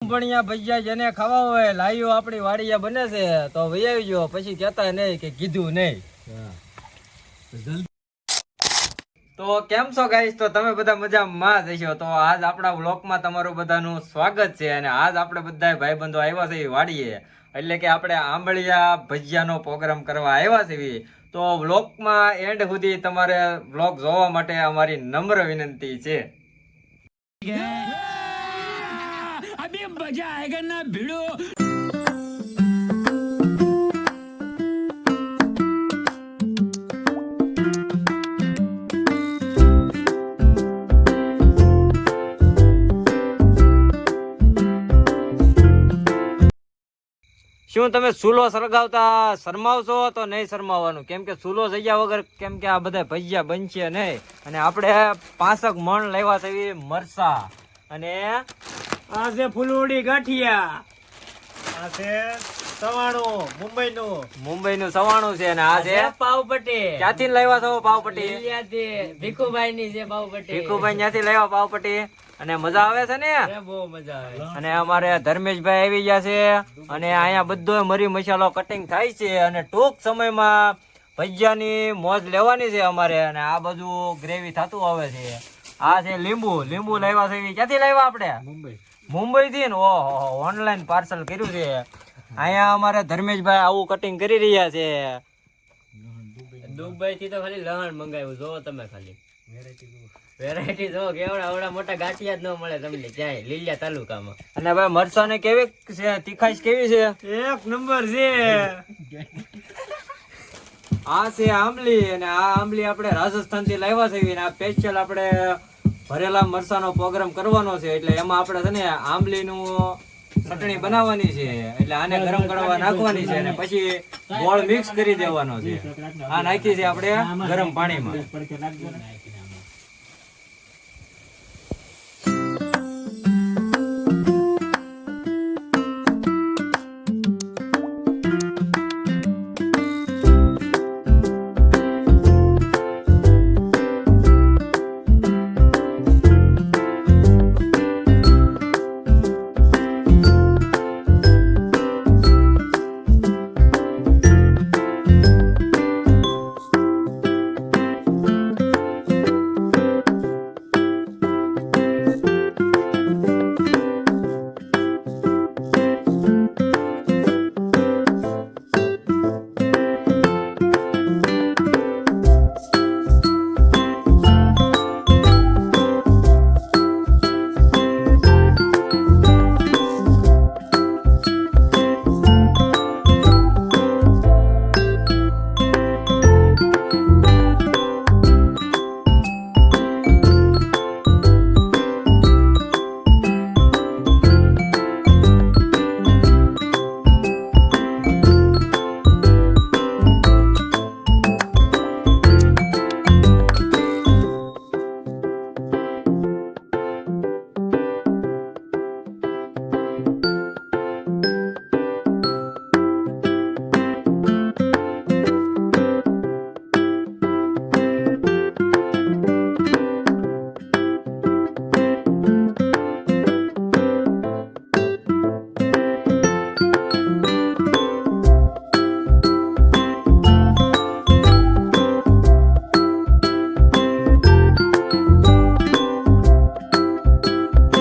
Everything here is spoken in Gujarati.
લૂંભણિયા ભજીયા જેને ખાવા હોય લાઈઓ આપણી વાડીયા બને છે તો વૈયાવી જો, પછી કહેતા નહીં કે કીધું નહીં. તો કેમ છો ગાઈસ? તો તમે બધા મજામાં જ હશો. તો આજ આપણા વ્લોગમાં તમારું બધાનું સ્વાગત છે. અને આજ આપણે બધા ભાઈબંધો આવ્યા છે વાડીએ, એટલે કે આપણે આંબળિયા ભજીયાનો પ્રોગ્રામ કરવા આવ્યા છે. તો વ્લોગમાં એન્ડ સુધી તમારે વ્લોગ જોવા માટે અમારી નમ્ર વિનંતી છે. અભી મજા આયેગા ના ભીડો. શું તમે ચૂલો સળગાવતા શરમાવશો? તો નહીં શરમાવાનું, કેમ કે ચૂલો જગ્યા વગર કેમ કે આ બધા ભજીયા બનશે નહીં. અને આપણે 5 મણ લેવા છે મરસા, અને આ છે ફૂલવડી ગાંઠિયા, આ છે સવાણું મુંબઈનું સવાણું છે, અને આ છે પાવપટ્ટી. ક્યાંથી લેવા છો પાવપટ્ટી? ભીખુભાઈ ની છે પાવપટ્ટી. ભીખુભાઈ ત્યાંથી લેવા પાવપટ્ટી. અને મજા આવે છે ને? બહુ મજા આવે. અને અમારે ધર્મેશભાઈ આવી ગયા છે, અને અહીંયા બધો મરી મસાલો કટિંગ થાય છે, અને ટૂંક સમયમાં ભજીયાની મોજ લેવાની છે અમારે. અને આ બધું ગ્રેવી થતું આવે છે. આ છે લીંબુ લાવ્યા છે. ક્યાંથી લાવ્યા આપણે? મુંબઈ થી. ઓહો, ઓનલાઈન પાર્સલ કર્યું છે. અહીંયા અમારે ધર્મેશભાઈ આવું કટિંગ કરી રહ્યા છે. દુબઈ થી તો ખાલી લહણ મંગાવ્યું. જો તમે ખાલી વેરાયટી જો કેવડા મોટા ગાંઠિયા જ ન મળે તમને ક્યાંય લીલિયા તાલુકામાં. અને ભાઈ મરચાં ને કેવી છે? તીખાશ કેવી છે? 1 નંબર છે. આ છે આંબલી, અને આ આંબલી આપણે રાજસ્થાન થી લાવ્યા છે. આ સ્પેશિયલ આપણે ભરેલા મરચાનો પ્રોગ્રામ કરવાનો છે, એટલે એમાં આપણે છે ને આંબલી નું ચટણી બનાવવાની છે. એટલે આને ગરમ કરવા નાખવાની છે, અને પછી ગોળ મિક્સ કરી દેવાનો છે. આ નાખી છે આપણે ગરમ પાણીમાં.